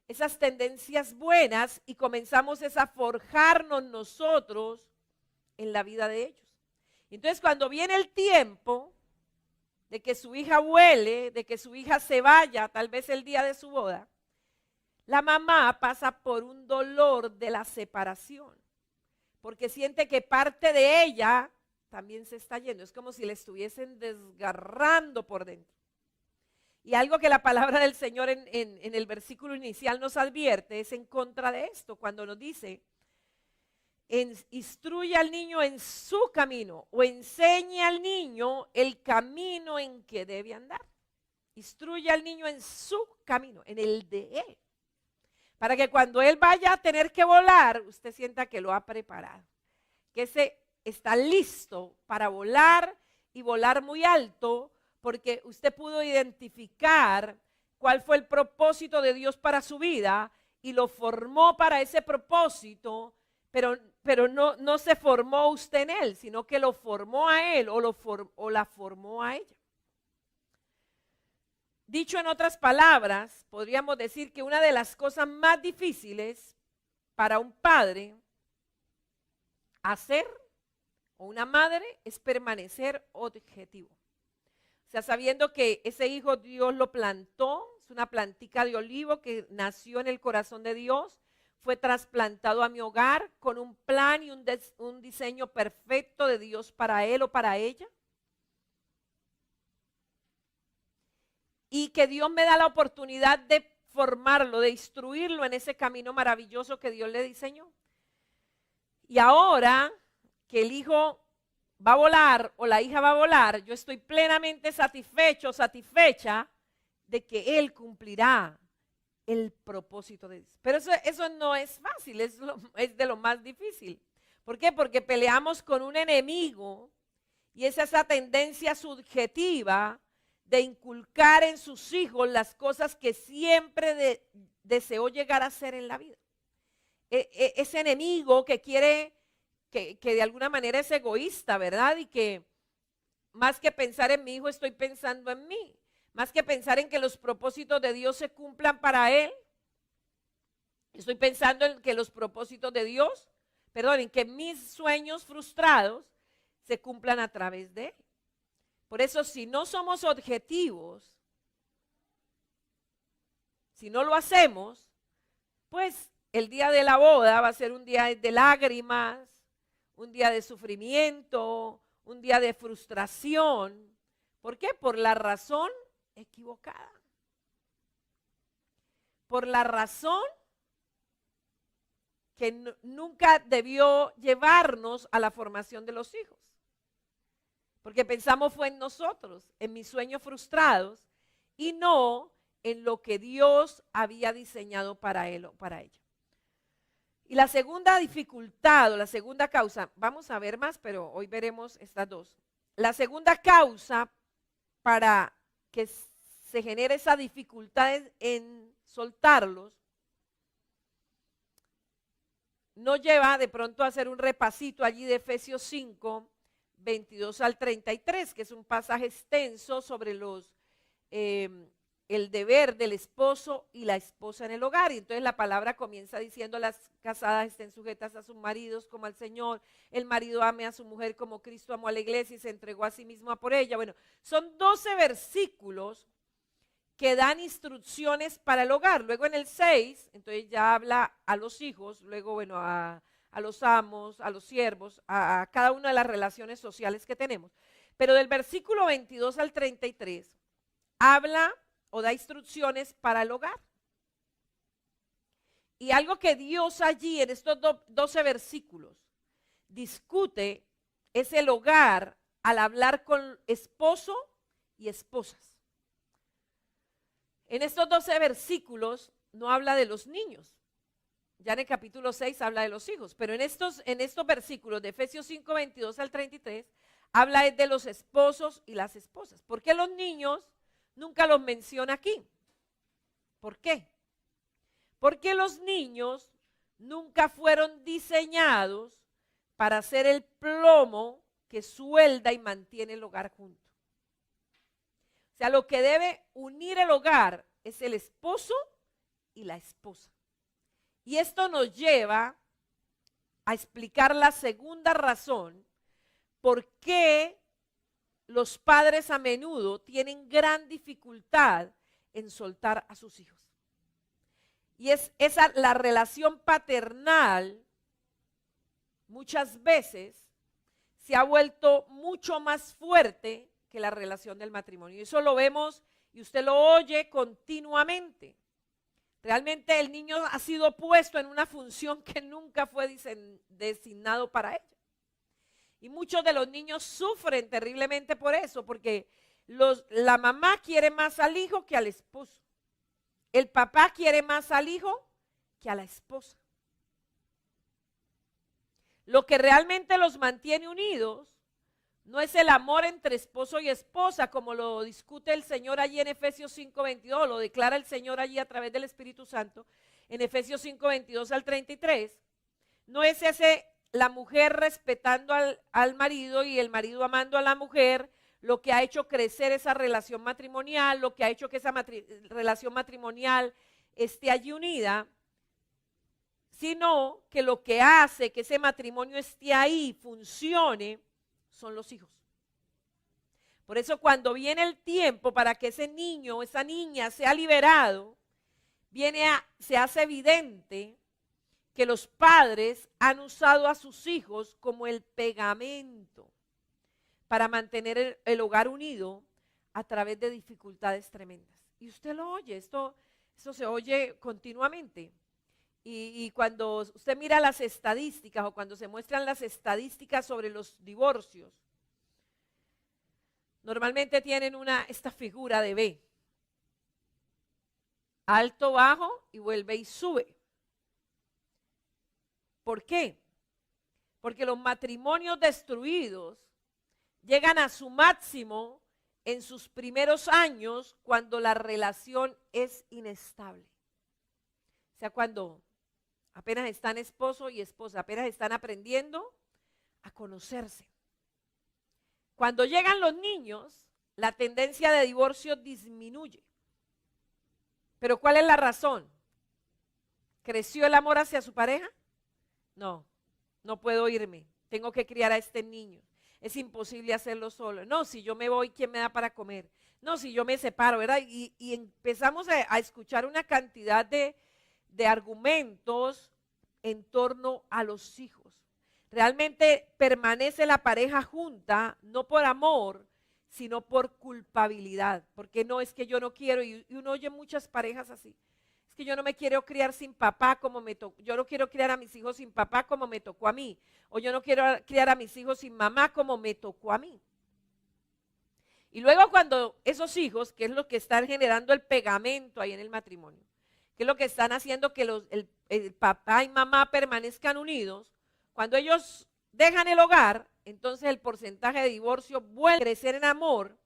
Speaker 1: esas tendencias buenas y comenzamos a forjarnos nosotros en la vida de ellos. Entonces, cuando viene el tiempo de que su hija vuele, de que su hija se vaya, tal vez el día de su boda, la mamá pasa por un dolor de la separación, porque siente que parte de ella también se está yendo. Es como si le estuviesen desgarrando por dentro. Y algo que la palabra del Señor en el versículo inicial nos advierte es en contra de esto, cuando nos dice, instruye al niño en su camino o enseña al niño el camino en que debe andar. Instruye al niño en su camino, en el de él. Para que cuando él vaya a tener que volar, usted sienta que lo ha preparado. Que está listo para volar y volar muy alto, porque usted pudo identificar cuál fue el propósito de Dios para su vida y lo formó para ese propósito, pero no se formó usted en él, sino que lo formó a él o la formó a ella. Dicho en otras palabras, podríamos decir que una de las cosas más difíciles para un padre hacer o una madre es permanecer objetivo. O sea, sabiendo que ese hijo Dios lo plantó, es una plantica de olivo que nació en el corazón de Dios, fue trasplantado a mi hogar con un plan y un diseño perfecto de Dios para él o para ella. Y que Dios me da la oportunidad de formarlo, de instruirlo en ese camino maravilloso que Dios le diseñó. Y ahora que el hijo va a volar o la hija va a volar, yo estoy plenamente satisfecho, satisfecha de que él cumplirá el propósito de Dios. Pero eso no es fácil, es de lo más difícil. ¿Por qué? Porque peleamos con un enemigo y es esa tendencia subjetiva de inculcar en sus hijos las cosas que siempre deseó llegar a ser en la vida. Ese enemigo que quiere, que de alguna manera es egoísta, ¿verdad? Y que más que pensar en mi hijo, estoy pensando en mí. Más que pensar en que los propósitos de Dios se cumplan para él, estoy pensando en que los propósitos de Dios, en que mis sueños frustrados se cumplan a través de él. Por eso, si no somos objetivos, si no lo hacemos, pues el día de la boda va a ser un día de lágrimas, un día de sufrimiento, un día de frustración. ¿Por qué? Por la razón equivocada. Por la razón que nunca debió llevarnos a la formación de los hijos. Porque pensamos fue en nosotros, en mis sueños frustrados, y no en lo que Dios había diseñado para él o para ella. Y la segunda dificultad o la segunda causa, vamos a ver más, pero hoy veremos estas dos. La segunda causa para que se genere esa dificultad en soltarlos, nos lleva de pronto a hacer un repasito allí de Efesios 5, 22 al 33, que es un pasaje extenso sobre el deber del esposo y la esposa en el hogar. Y entonces la palabra comienza diciendo: las casadas estén sujetas a sus maridos como al Señor, el marido ame a su mujer como Cristo amó a la iglesia y se entregó a sí mismo por ella. Bueno, son 12 versículos que dan instrucciones para el hogar. Luego en el 6, entonces ya habla a los hijos, luego a los amos, a los siervos, a cada una de las relaciones sociales que tenemos. Pero del versículo 22 al 33 habla o da instrucciones para el hogar. Y algo que Dios allí en estos 12 versículos discute es el hogar al hablar con esposo y esposas. En estos 12 versículos no habla de los niños. Ya en el capítulo 6 habla de los hijos, pero en estos versículos de Efesios 5, 22 al 33, habla de los esposos y las esposas. ¿Por qué los niños nunca los menciona aquí? ¿Por qué? Porque los niños nunca fueron diseñados para ser el plomo que suelda y mantiene el hogar junto. sea, lo que debe unir el hogar es el esposo y la esposa. Y esto nos lleva a explicar la segunda razón por qué los padres a menudo tienen gran dificultad en soltar a sus hijos. Y es esa, la relación paternal muchas veces se ha vuelto mucho más fuerte que la relación del matrimonio. Y eso lo vemos y usted lo oye continuamente. Realmente el niño ha sido puesto en una función que nunca fue designado para ella. Y muchos de los niños sufren terriblemente por eso, porque la mamá quiere más al hijo que al esposo. El papá quiere más al hijo que a la esposa. Lo que realmente los mantiene unidos no es el amor entre esposo y esposa, como lo discute el Señor allí en Efesios 5:22, lo declara el Señor allí a través del Espíritu Santo, en Efesios 5:22 al 33. No es ese la mujer respetando al marido y el marido amando a la mujer lo que ha hecho crecer esa relación matrimonial, lo que ha hecho que esa relación matrimonial esté allí unida, sino que lo que hace que ese matrimonio esté ahí, funcione, son los hijos. Por eso cuando viene el tiempo para que ese niño o esa niña sea liberado, se hace evidente que los padres han usado a sus hijos como el pegamento para mantener el hogar unido a través de dificultades tremendas. Y usted lo oye, esto se oye continuamente. Y cuando usted mira las estadísticas o cuando se muestran las estadísticas sobre los divorcios, normalmente tienen esta figura de B. Alto, bajo y vuelve y sube. ¿Por qué? Porque los matrimonios destruidos llegan a su máximo en sus primeros años cuando la relación es inestable. O sea, cuando apenas están esposo y esposa, apenas están aprendiendo a conocerse. Cuando llegan los niños, la tendencia de divorcio disminuye. ¿Pero cuál es la razón? ¿Creció el amor hacia su pareja? No, no puedo irme, tengo que criar a este niño. Es imposible hacerlo solo. No, si yo me voy, ¿quién me da para comer? No, si yo me separo, ¿verdad? Y empezamos a escuchar una cantidad de argumentos en torno a los hijos. Realmente permanece la pareja junta, no por amor, sino por culpabilidad. Porque no, es que yo no quiero, y uno oye muchas parejas así. Es que yo no me quiero criar sin papá como me tocó, yo no quiero criar a mis hijos sin papá como me tocó a mí, o yo no quiero criar a mis hijos sin mamá como me tocó a mí. Y luego cuando esos hijos, que es lo que están generando el pegamento ahí en el matrimonio, que es lo que están haciendo que el papá y mamá permanezcan unidos, cuando ellos dejan el hogar, entonces el porcentaje de divorcio vuelve a crecer en amor,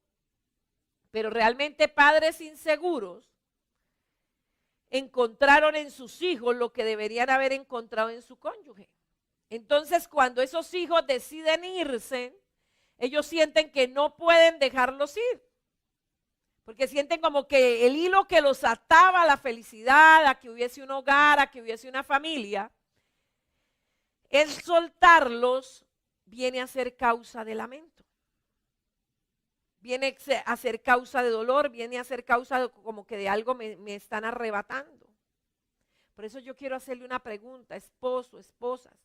Speaker 1: pero realmente padres inseguros encontraron en sus hijos lo que deberían haber encontrado en su cónyuge. Entonces, cuando esos hijos deciden irse, ellos sienten que no pueden dejarlos ir, porque sienten como que el hilo que los ataba a la felicidad, a que hubiese un hogar, a que hubiese una familia, el soltarlos viene a ser causa de lamento. Viene a ser causa de dolor, viene a ser causa de, como que de algo me están arrebatando. Por eso yo quiero hacerle una pregunta, esposo, esposas.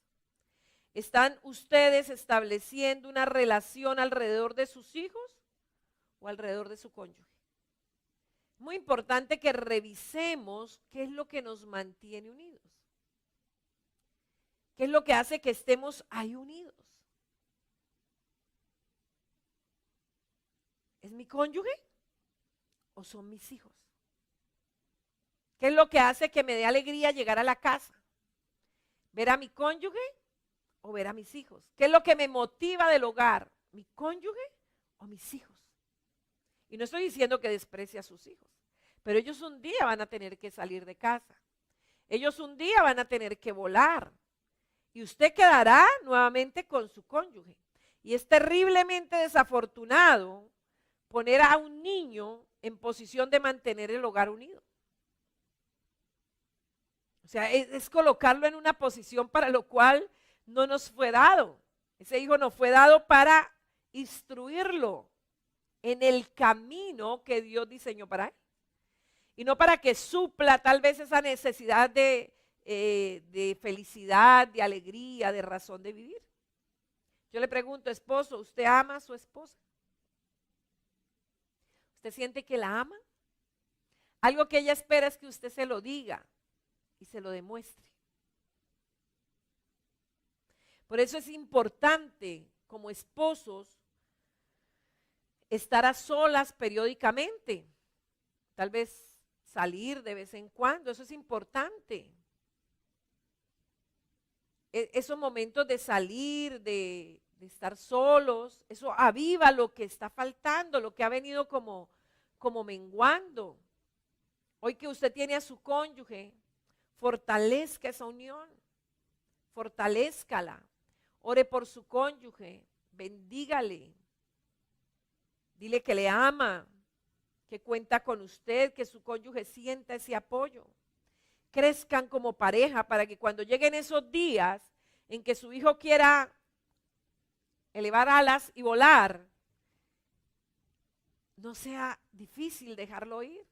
Speaker 1: ¿Están ustedes estableciendo una relación alrededor de sus hijos o alrededor de su cónyuge? Muy importante que revisemos qué es lo que nos mantiene unidos. ¿Qué es lo que hace que estemos ahí unidos? ¿Es mi cónyuge o son mis hijos? ¿Qué es lo que hace que me dé alegría llegar a la casa? ¿Ver a mi cónyuge o ver a mis hijos? ¿Qué es lo que me motiva del hogar? ¿Mi cónyuge o mis hijos? Y no estoy diciendo que desprecie a sus hijos, pero ellos un día van a tener que salir de casa. Ellos un día van a tener que volar. Y usted quedará nuevamente con su cónyuge. Y es terriblemente desafortunado poner a un niño en posición de mantener el hogar unido. O sea, es colocarlo en una posición para lo cual no nos fue dado. Ese hijo nos fue dado para instruirlo en el camino que Dios diseñó para él. Y no para que supla tal vez esa necesidad de felicidad, de alegría, de razón de vivir. Yo le pregunto, esposo, ¿usted ama a su esposa? ¿Usted siente que la ama? Algo que ella espera es que usted se lo diga y se lo demuestre. Por eso es importante, como esposos, estar a solas periódicamente. Tal vez salir de vez en cuando, eso es importante. Esos momentos de salir, de estar solos, eso aviva lo que está faltando, lo que ha venido como menguando. Hoy que usted tiene a su cónyuge, fortalezca esa unión, fortalézcala, ore por su cónyuge, bendígale, dile que le ama, que cuenta con usted, que su cónyuge sienta ese apoyo. Crezcan como pareja para que cuando lleguen esos días en que su hijo quiera elevar alas y volar, no sea difícil dejarlo ir.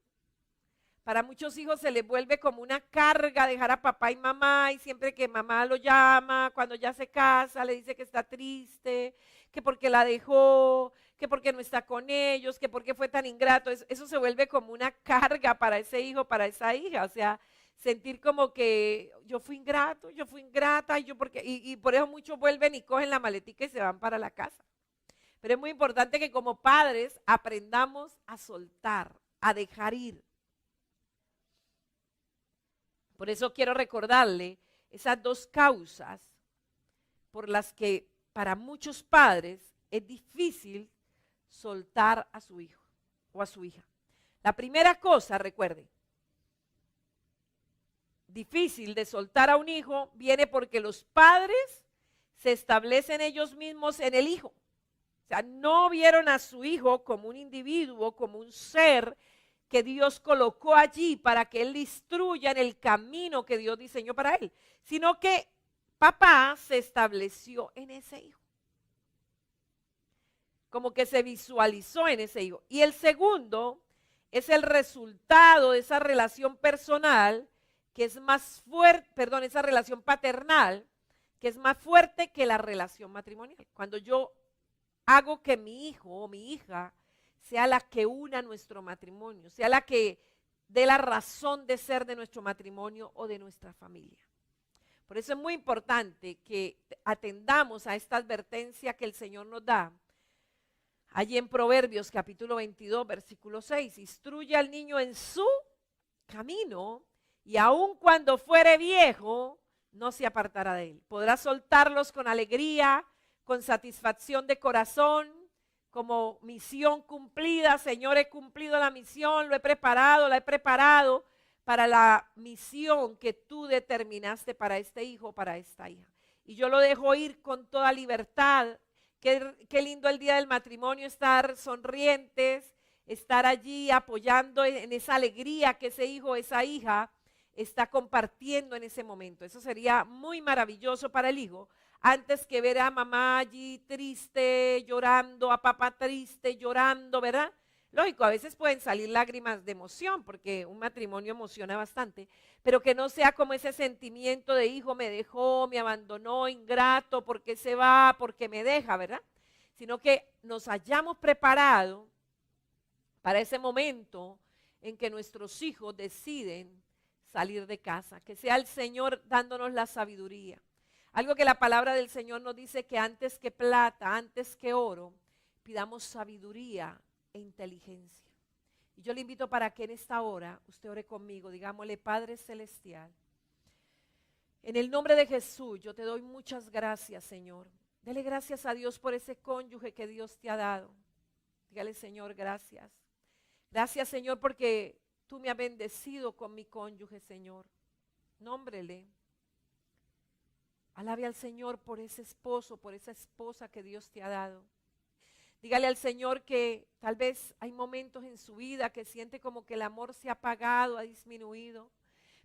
Speaker 1: Para muchos hijos se les vuelve como una carga dejar a papá y mamá, y siempre que mamá lo llama, cuando ya se casa, le dice que está triste, que porque la dejó, que porque no está con ellos, que porque fue tan ingrato. Eso se vuelve como una carga para ese hijo, para esa hija. O sea, sentir como que yo fui ingrato, yo fui ingrata, y por eso muchos vuelven y cogen la maletica y se van para la casa. Pero es muy importante que como padres aprendamos a soltar, a dejar ir. Por eso quiero recordarle esas dos causas por las que para muchos padres es difícil soltar a su hijo o a su hija. La primera cosa, recuerde, difícil de soltar a un hijo viene porque los padres se establecen ellos mismos en el hijo. O sea, no vieron a su hijo como un individuo, como un ser que Dios colocó allí para que él le instruya en el camino que Dios diseñó para él, sino que papá se estableció en ese hijo, como que se visualizó en ese hijo. Y el segundo es el resultado de esa relación personal que es más fuerte, perdón, esa relación paternal que es más fuerte que la relación matrimonial. Cuando yo hago que mi hijo o mi hija sea la que una nuestro matrimonio, sea la que dé la razón de ser de nuestro matrimonio o de nuestra familia. Por eso es muy importante que atendamos a esta advertencia que el Señor nos da. Allí en Proverbios capítulo 22, versículo 6, instruye al niño en su camino y aun cuando fuere viejo, no se apartará de él. Podrá soltarlos con alegría, con satisfacción de corazón, como misión cumplida. Señor, he cumplido la misión, lo he preparado, la he preparado para la misión que tú determinaste para este hijo, para esta hija. Y yo lo dejo ir con toda libertad. Qué lindo el día del matrimonio, estar sonrientes, estar allí apoyando en esa alegría que ese hijo, esa hija está compartiendo en ese momento. Eso sería muy maravilloso para el hijo, antes que ver a mamá allí triste, llorando, a papá triste, llorando, ¿verdad? Lógico, a veces pueden salir lágrimas de emoción, porque un matrimonio emociona bastante, pero que no sea como ese sentimiento de hijo me dejó, me abandonó, ingrato, porque se va, porque me deja, ¿verdad? Sino que nos hayamos preparado para ese momento en que nuestros hijos deciden salir de casa, que sea el Señor dándonos la sabiduría. Algo que la palabra del Señor nos dice, que antes que plata, antes que oro, pidamos sabiduría e inteligencia. Y yo le invito para que en esta hora usted ore conmigo, digámosle: Padre Celestial, en el nombre de Jesús yo te doy muchas gracias, Señor. Dele gracias a Dios por ese cónyuge que Dios te ha dado. Dígale: Señor, gracias. Gracias, Señor, porque tú me has bendecido con mi cónyuge, Señor. Nómbrele. Alabe al Señor por ese esposo, por esa esposa que Dios te ha dado. Dígale al Señor que tal vez hay momentos en su vida que siente como que el amor se ha apagado, ha disminuido.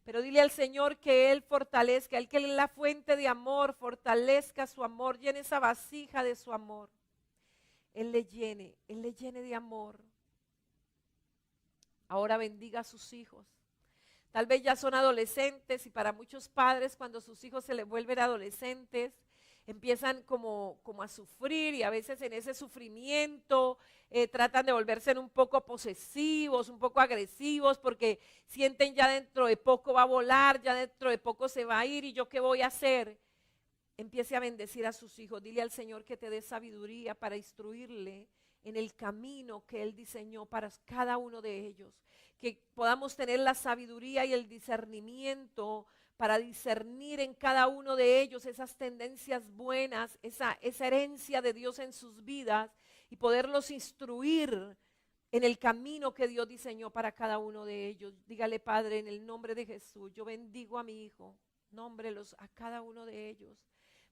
Speaker 1: Pero dile al Señor que Él fortalezca, Él que es la fuente de amor, fortalezca su amor, llene esa vasija de su amor. Él le llene de amor. Ahora bendiga a sus hijos. Tal vez ya son adolescentes y para muchos padres cuando sus hijos se les vuelven adolescentes, empiezan como a sufrir y a veces en ese sufrimiento tratan de volverse un poco posesivos, un poco agresivos porque sienten ya dentro de poco va a volar, ya dentro de poco se va a ir y yo qué voy a hacer. Empiece a bendecir a sus hijos, dile al Señor que te dé sabiduría para instruirle en el camino que Él diseñó para cada uno de ellos, que podamos tener la sabiduría y el discernimiento para discernir en cada uno de ellos esas tendencias buenas, esa herencia de Dios en sus vidas y poderlos instruir en el camino que Dios diseñó para cada uno de ellos. Dígale, Padre, en el nombre de Jesús, yo bendigo a mi hijo, nómbrelos a cada uno de ellos,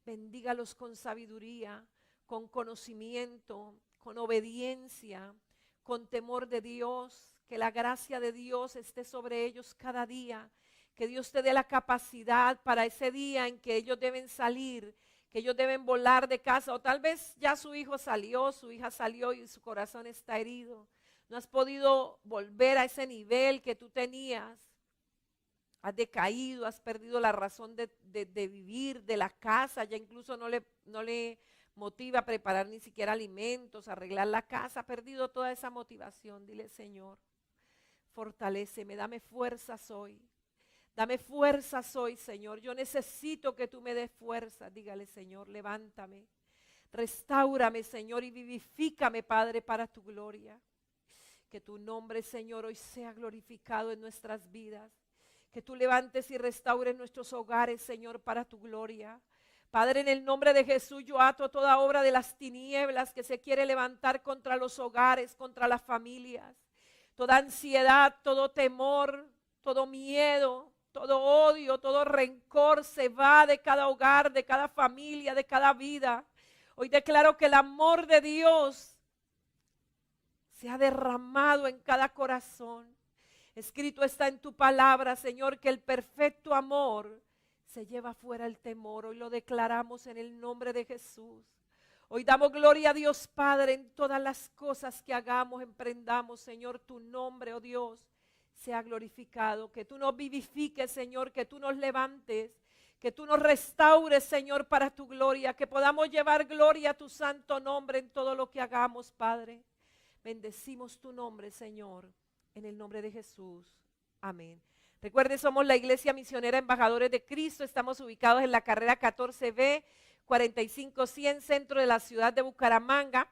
Speaker 1: bendígalos con sabiduría, con conocimiento, con obediencia, con temor de Dios, que la gracia de Dios esté sobre ellos cada día. Que Dios te dé la capacidad para ese día en que ellos deben salir, que ellos deben volar de casa, o tal vez ya su hijo salió, su hija salió y su corazón está herido. No has podido volver a ese nivel que tú tenías. Has decaído, has perdido la razón de vivir, de la casa, ya incluso no le motiva a preparar ni siquiera alimentos, a arreglar la casa, ha perdido toda esa motivación. Dile, Señor, fortaléceme, dame fuerzas hoy. Dame fuerzas hoy, Señor. Yo necesito que tú me des fuerzas. Dígale, Señor, levántame. Restáurame, Señor, y vivifícame, Padre, para tu gloria. Que tu nombre, Señor, hoy sea glorificado en nuestras vidas. Que tú levantes y restaures nuestros hogares, Señor, para tu gloria. Padre, en el nombre de Jesús, yo ato toda obra de las tinieblas que se quiere levantar contra los hogares, contra las familias. Toda ansiedad, todo temor, todo miedo, todo odio, todo rencor se va de cada hogar, de cada familia, de cada vida. Hoy declaro que el amor de Dios se ha derramado en cada corazón. Escrito está en tu palabra, Señor, que el perfecto amor se lleva fuera el temor. Hoy lo declaramos en el nombre de Jesús. Hoy damos gloria a Dios Padre en todas las cosas que hagamos, emprendamos, Señor, tu nombre, oh Dios, sea glorificado, que tú nos vivifiques, Señor, que tú nos levantes, que tú nos restaures, Señor, para tu gloria, que podamos llevar gloria a tu santo nombre en todo lo que hagamos, Padre. Bendecimos tu nombre, Señor, en el nombre de Jesús. Amén. Recuerde, somos la Iglesia Misionera Embajadores de Cristo, estamos ubicados en la carrera 14B, 45-100, centro de la ciudad de Bucaramanga.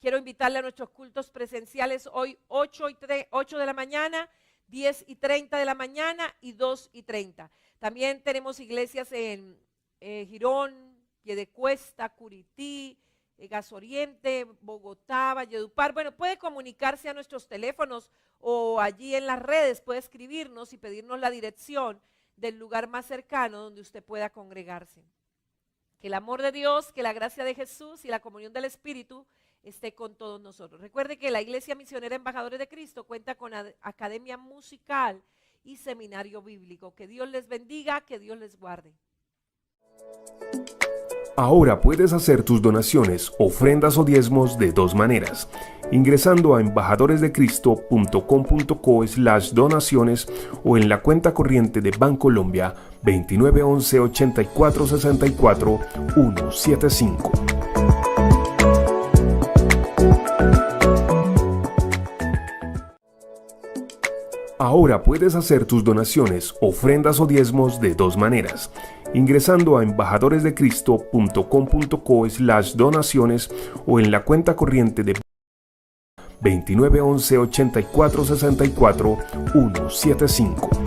Speaker 1: Quiero invitarle a nuestros cultos presenciales hoy 8 de la mañana, 10:30 de la mañana y 2:30. También tenemos iglesias en Girón, Piedecuesta, Curití, Gasoriente, Bogotá, Valledupar. Bueno, puede comunicarse a nuestros teléfonos o allí en las redes, puede escribirnos y pedirnos la dirección del lugar más cercano donde usted pueda congregarse. Que el amor de Dios, que la gracia de Jesús y la comunión del Espíritu esté con todos nosotros. Recuerde que la Iglesia Misionera Embajadores de Cristo cuenta con academia musical y seminario bíblico. Que Dios les bendiga, que Dios les guarde.
Speaker 2: Ahora puedes hacer tus donaciones, ofrendas o diezmos de dos maneras. Ingresando a embajadoresdecristo.com.co/donaciones o en la cuenta corriente de Bancolombia 2911 84 64 175. Ahora puedes hacer tus donaciones, ofrendas o diezmos de dos maneras. Ingresando a embajadoresdecristo.com.co/donaciones o en la cuenta corriente de 2911 84 64 175.